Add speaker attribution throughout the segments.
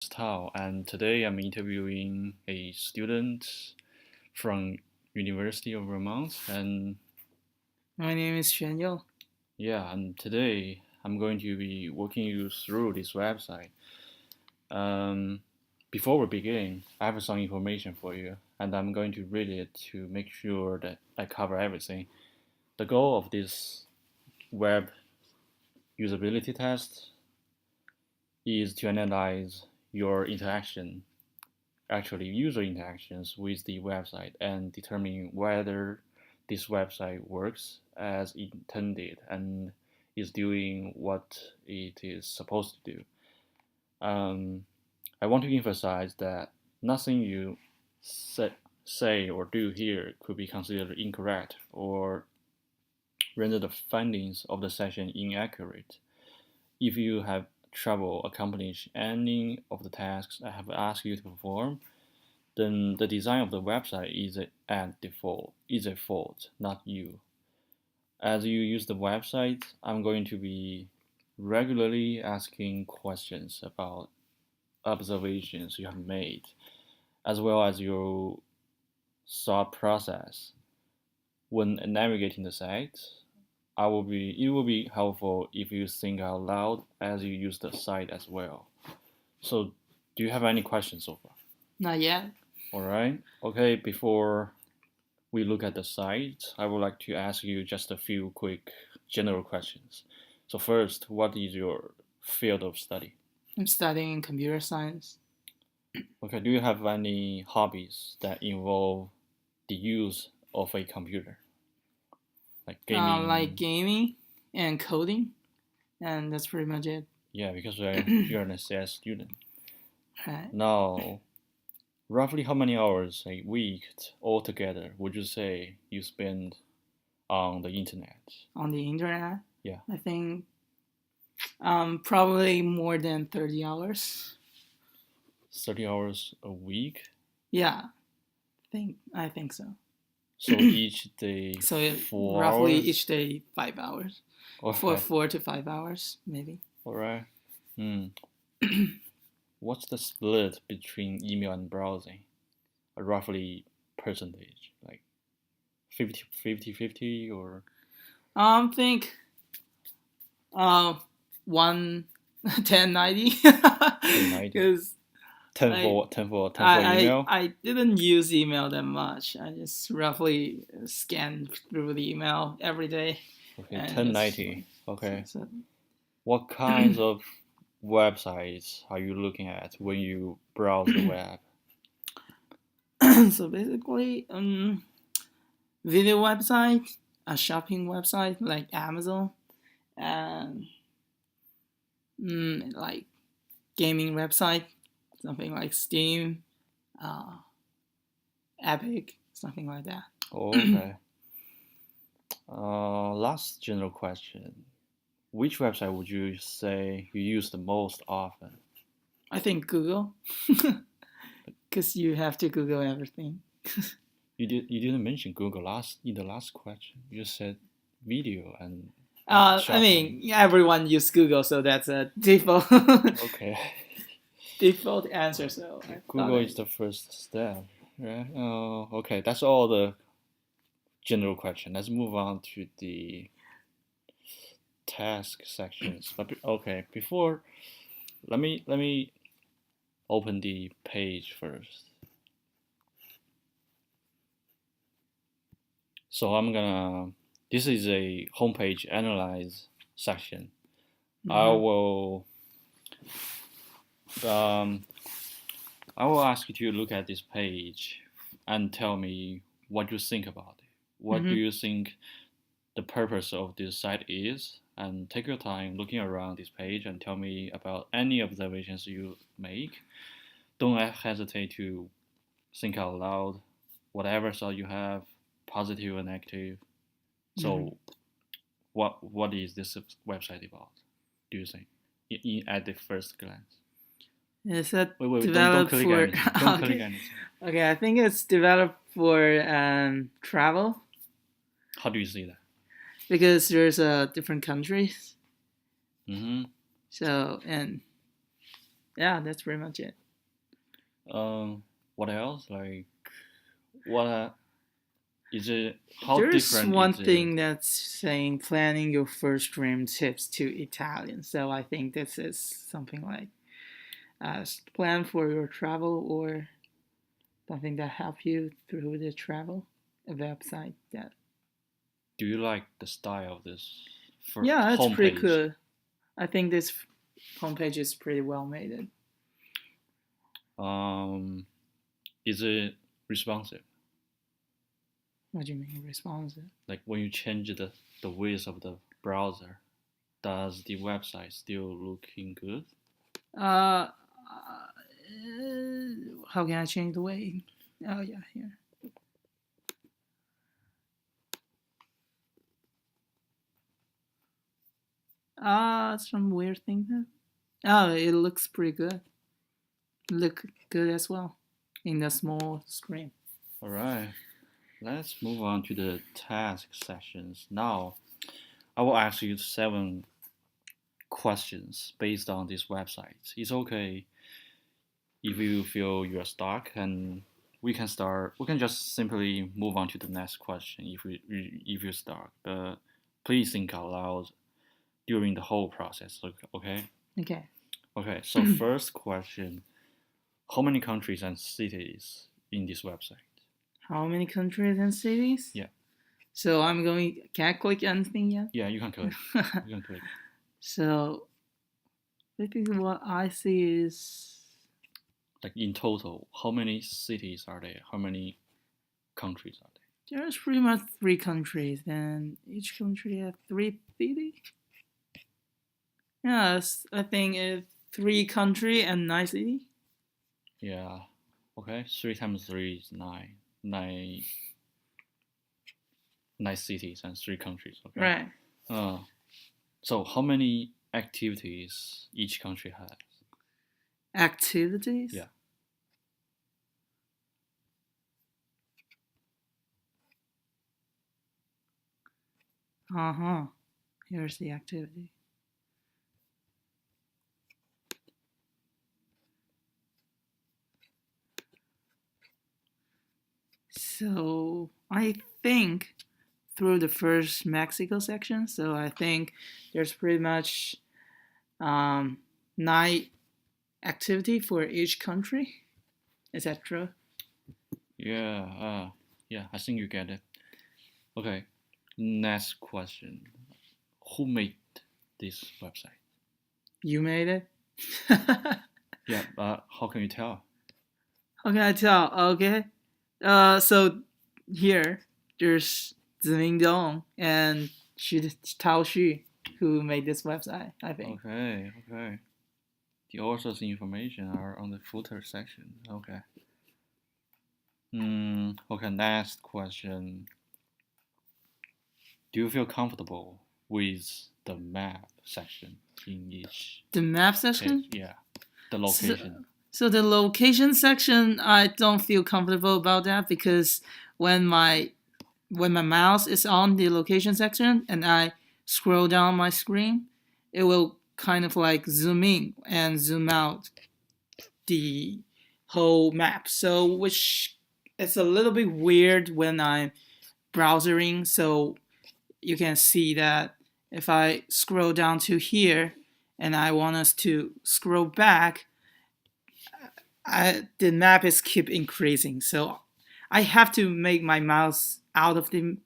Speaker 1: Tao, and today I'm interviewing a student from University of Vermont, and
Speaker 2: My name is Xuanyou.
Speaker 1: yeah, and today I'm going to be walking you through this website. Um, Before we begin, I have some information for you, and I'm going to read it to make sure that I cover everything. The goal of this web usability test is to analyze your user interactions with the website and determine whether this website works as intended and is doing what it is supposed to do. Um, I want to emphasize that nothing you say, say or do here could be considered incorrect or render the findings of the session inaccurate. If you have trouble accomplishing any of the tasks I have asked you to perform, then the design of the website is a fault, not you. As you use the website, I'm going to be regularly asking questions about observations you have made, as well as your thought process. When navigating the site, it will be helpful if you think out loud as you use the site as well. So, do you have any questions so far?
Speaker 2: Not yet.
Speaker 1: All right. Okay, before we look at the site, I would like to ask you just a few quick general questions. So first, what is your field of study?
Speaker 2: I'm studying computer science.
Speaker 1: Okay, do you have any hobbies that involve the use of a computer, like
Speaker 2: Like
Speaker 1: gaming?
Speaker 2: gaming and coding, and that's pretty much it.
Speaker 1: Yeah, because you're an CS student.
Speaker 2: Right.
Speaker 1: Now, roughly how many hours a week altogether would you say you spend on the internet?
Speaker 2: On the internet,
Speaker 1: Yeah,
Speaker 2: I think probably more than 30 hours.
Speaker 1: 30 hours a week.
Speaker 2: Yeah, I think so.
Speaker 1: So each day
Speaker 2: So
Speaker 1: 4
Speaker 2: roughly
Speaker 1: hours.
Speaker 2: each day 5 hours,
Speaker 1: All
Speaker 2: for
Speaker 1: right,
Speaker 2: 4 to 5 hours maybe.
Speaker 1: all right. Hmm. What's the split between email and browsing? A roughly percentage, like 50 or
Speaker 2: Think uh one 1090
Speaker 1: 1090?
Speaker 2: because I
Speaker 1: 10 for email?
Speaker 2: I didn't use email that much. I just roughly scan through the email every day
Speaker 1: Okay,
Speaker 2: and just
Speaker 1: 1090. Okay.
Speaker 2: so,
Speaker 1: What kinds of websites are you looking at when you browse the web?
Speaker 2: so basically video website, a shopping website like Amazon, and like gaming website, something like Steam, uh, Epic, something like that.
Speaker 1: Okay. Last general question. Which website would you say you use the most often?
Speaker 2: I think Google, because you have to Google everything.
Speaker 1: You didn't mention Google last in the last question. You said video and
Speaker 2: I mean,
Speaker 1: shopping.
Speaker 2: everyone use Google, so that's a default
Speaker 1: Okay.
Speaker 2: default answer. So I thought
Speaker 1: Google is the first step, right? Oh, okay. That's all the general question. Let's move on to the task sections. Okay, before let me open the page first. So I'm gonna. This is a homepage analyze section. I will um, I will ask you to look at this page and tell me what you think about it. What do
Speaker 2: Mm-hmm.
Speaker 1: you think the purpose of this site is? And take your time looking around this page and tell me about any observations you make. Don't hesitate to think out loud, whatever thought you have, positive or negative.
Speaker 2: Mm-hmm.
Speaker 1: So, what is this website about? Do you think? At the first glance.
Speaker 2: Is that
Speaker 1: Wait, don't
Speaker 2: developed
Speaker 1: click
Speaker 2: for?
Speaker 1: anything. Don't click
Speaker 2: Okay,
Speaker 1: anything.
Speaker 2: okay. I think it's developed for travel
Speaker 1: How do you see that?
Speaker 2: because there's different countries.
Speaker 1: Mm-hmm.
Speaker 2: So and Yeah, that's pretty much it.
Speaker 1: What else? Like, what is it? How
Speaker 2: There's
Speaker 1: different
Speaker 2: one
Speaker 1: is it?
Speaker 2: thing that's saying planning your first dream tips to Italian. So I think this is something like plan for your travel or something that help you through the travel. A website that.
Speaker 1: Do you like the style of this for
Speaker 2: Yeah, it's pretty
Speaker 1: homepage?
Speaker 2: cool. I think this homepage is pretty well made.
Speaker 1: Is it responsive?
Speaker 2: What do you mean responsive?
Speaker 1: Like when you change the width of the browser, does the website still looking good?
Speaker 2: Uh, how can I change the way? Oh yeah, here. Some weird thing there. Oh, it looks pretty good. Look good as well in the small screen.
Speaker 1: All right, let's move on to the task sessions. Now, I will ask you 7 questions based on this website. It's okay if you feel you're stuck, and we can start. We can just simply move on to the next question if you're stuck. But please think out loud during the whole process. Okay.
Speaker 2: Okay.
Speaker 1: Okay. So first question: how many countries and cities in this website?
Speaker 2: How many countries and cities?
Speaker 1: Yeah.
Speaker 2: So I'm going. Can I click anything yet?
Speaker 1: Yeah, you can click. You can click.
Speaker 2: So, basically, what I see is
Speaker 1: Like in total, how many cities are there? How many countries are there?
Speaker 2: there's pretty much 3 countries, and each country has 3 cities. Yes, I think it's 3 country and 9 cities.
Speaker 1: Yeah. Okay. 3 times 3 is 9. 9 cities and 3 countries. Okay.
Speaker 2: Right.
Speaker 1: So how many activities each country has?
Speaker 2: Activities.
Speaker 1: Yeah.
Speaker 2: Here's the activity. So I think through the first Mexico section, so I think there's pretty much 9 activity for each country. Is that true?
Speaker 1: Yeah. Yeah. I think you get it. Okay. Next question: who made this website?
Speaker 2: You made it?
Speaker 1: Yeah. How can you tell?
Speaker 2: How can I tell? Okay. So here there's Ziming Dong and Tao Xu who made this website, I think.
Speaker 1: Okay. Okay. The author's information are on the footer section. Okay. Okay. Next question: do you feel comfortable with the map section in each
Speaker 2: The map section?
Speaker 1: page? Yeah. The location.
Speaker 2: So the location section, I don't feel comfortable about that because when my mouse is on the location section and I scroll down my screen, it will kind of like zoom in and zoom out the whole map. So which is a little bit weird when I'm browsing. So you can see that if I scroll down to here and I want us to scroll back, the map is keep increasing. So I have to make my mouse out of the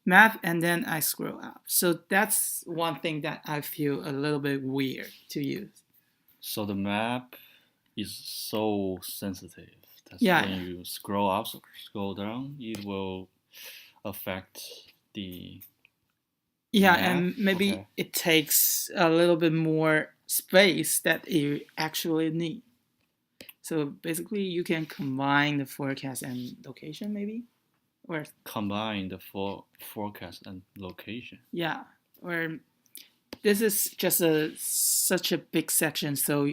Speaker 2: map and then I scroll up. So that's one thing that I feel a little bit weird to use.
Speaker 1: So the map is so sensitive that
Speaker 2: Yeah.
Speaker 1: when you scroll up, scroll down, it will affect the
Speaker 2: Yeah,
Speaker 1: map.
Speaker 2: and maybe
Speaker 1: Okay.
Speaker 2: it takes a little bit more space that you actually need. So basically, you can combine the forecast and location, maybe, or
Speaker 1: Combine the forecast and location.
Speaker 2: yeah, or this is just such a big section, so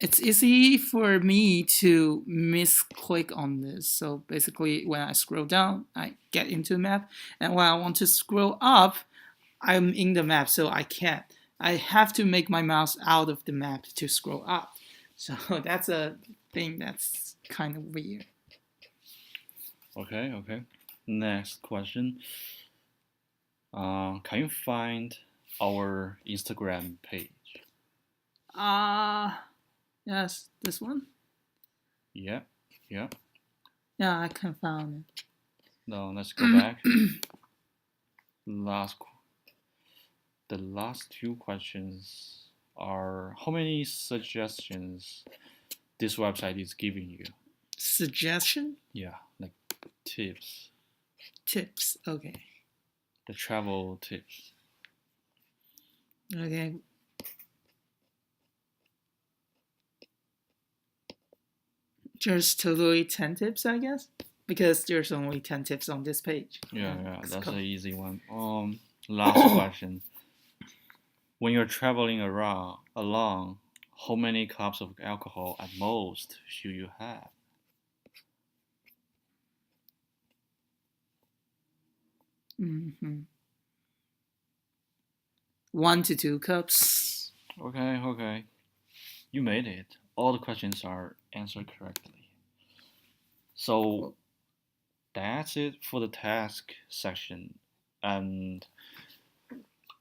Speaker 2: it's easy for me to misclick on this. So basically, when I scroll down, I get into the map, and when I want to scroll up, I'm in the map, so I can't. I have to make my mouse out of the map to scroll up. So that's a thing that's kind of weird.
Speaker 1: Okay, okay. Next question. Can you find our Instagram page?
Speaker 2: Yes, this one.
Speaker 1: Yeah, yeah.
Speaker 2: Yeah, I can find it.
Speaker 1: No, let's go back. Last, the last two questions are how many suggestions this website is giving you?
Speaker 2: Suggestion?
Speaker 1: Yeah, like tips,
Speaker 2: Tips. Okay.
Speaker 1: the travel tips.
Speaker 2: Okay. Just totally 10 tips, I guess, because there's only 10 tips on this page.
Speaker 1: Yeah, that's an easy one. Last question. When you're traveling along, how many cups of alcohol at most should you have?
Speaker 2: Mm-hmm. 1 to 2 cups.
Speaker 1: Okay. You made it. All the questions are answered correctly. So that's it for the task section. And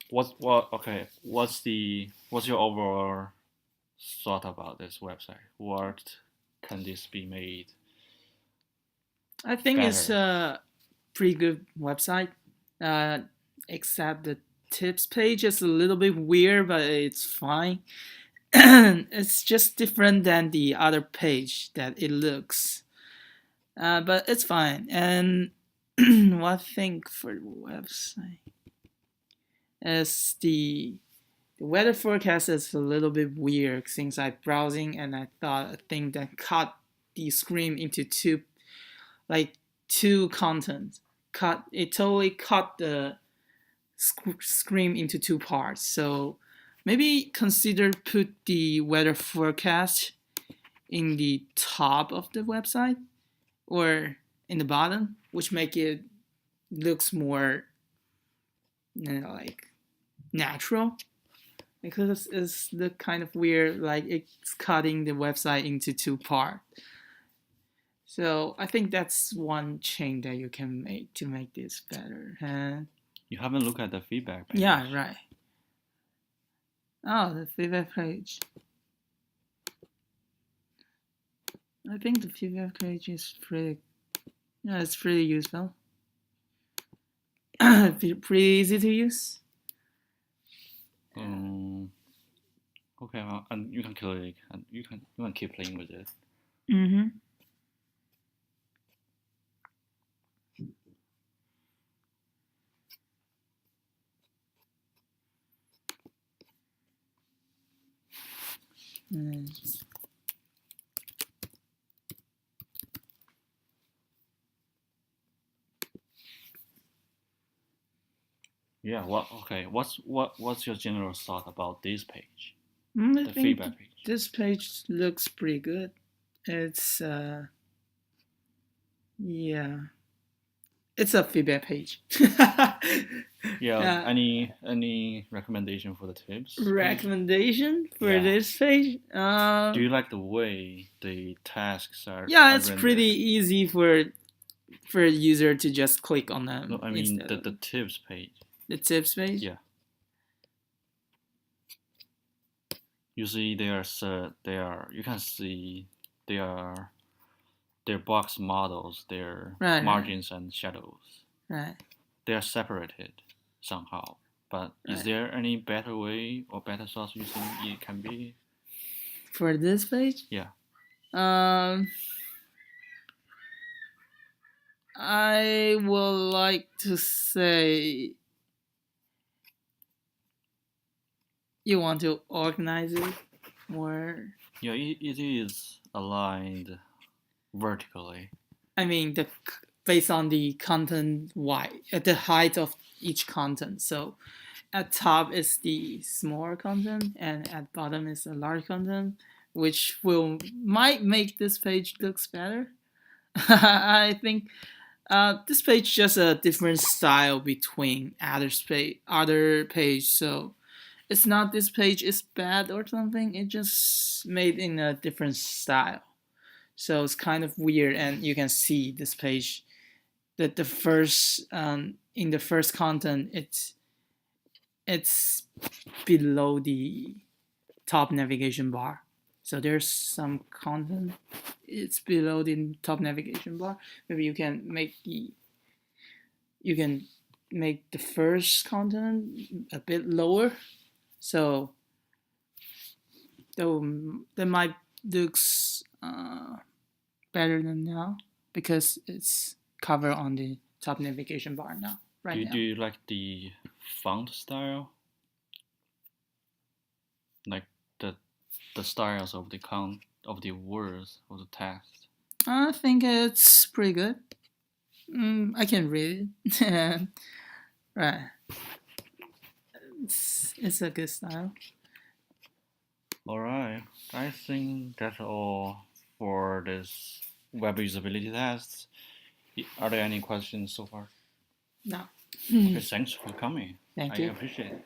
Speaker 1: what's your overall thought about this website? What can this be made?
Speaker 2: I think it's
Speaker 1: better?
Speaker 2: a pretty good website, except the tips page is a little bit weird, but it's fine. It's just different than the other page that it looks, but it's fine. And what I think for the website is the weather forecast is a little bit weird since I browsing and I thought a thing that cut the screen into two contents. It totally cut the screen into two parts. So maybe consider put the weather forecast in the top of the website or in the bottom, which make it looks more like natural. Because it's the kind of weird, like it's cutting the website into two parts. So I think that's one change that you can make to make this better.
Speaker 1: You haven't looked at the feedback page.
Speaker 2: Yeah, right. Oh, the feedback page. I think the feedback page is pretty. Yeah, it's pretty useful. Pretty easy to use.
Speaker 1: Okay, well, and you can click and you can keep playing with it.
Speaker 2: Mm-hmm.
Speaker 1: Yeah. What's your general thought about this page?
Speaker 2: I
Speaker 1: The
Speaker 2: think
Speaker 1: feedback page.
Speaker 2: this page looks pretty good. It's yeah, it's a feedback page.
Speaker 1: Yeah. Any recommendation for the tips?
Speaker 2: Recommendation for
Speaker 1: Yeah.
Speaker 2: this page?
Speaker 1: Do you like the way the tasks are?
Speaker 2: Yeah,
Speaker 1: are
Speaker 2: it's
Speaker 1: rendered?
Speaker 2: pretty easy for a user to just click on them.
Speaker 1: No, I mean the tips page.
Speaker 2: The tips page.
Speaker 1: Yeah. You see, you can see they are their box models, their
Speaker 2: Right,
Speaker 1: margins and shadows.
Speaker 2: Right.
Speaker 1: They are separated somehow. But is
Speaker 2: Right.
Speaker 1: there any better way or better source you think it can be?
Speaker 2: For this page?
Speaker 1: Yeah.
Speaker 2: I would like to say you want to organize it more.
Speaker 1: Yeah, it is aligned vertically.
Speaker 2: I mean, based on the content at the height of each content. So at top is the smaller content and at bottom is the large content, which might make this page looks better. I think this page just a different style between other page. So it's not this page is bad or something. It just made in a different style. So it's kind of weird, and you can see this page that the first in the first content it's below the top navigation bar. So there's some content it's below the top navigation bar. Maybe you can make the first content a bit lower, so that might looks better than now because it's covered on the top navigation bar now. Right now.
Speaker 1: Do you like the font style? Like the styles of the words of the text?
Speaker 2: I think it's pretty good. I can read it. Right. It's a good style.
Speaker 1: Alright, I think that's all for this web usability test. Are there any questions so far?
Speaker 2: No.
Speaker 1: Okay, thanks for coming.
Speaker 2: Thank
Speaker 1: I
Speaker 2: you.
Speaker 1: appreciate it.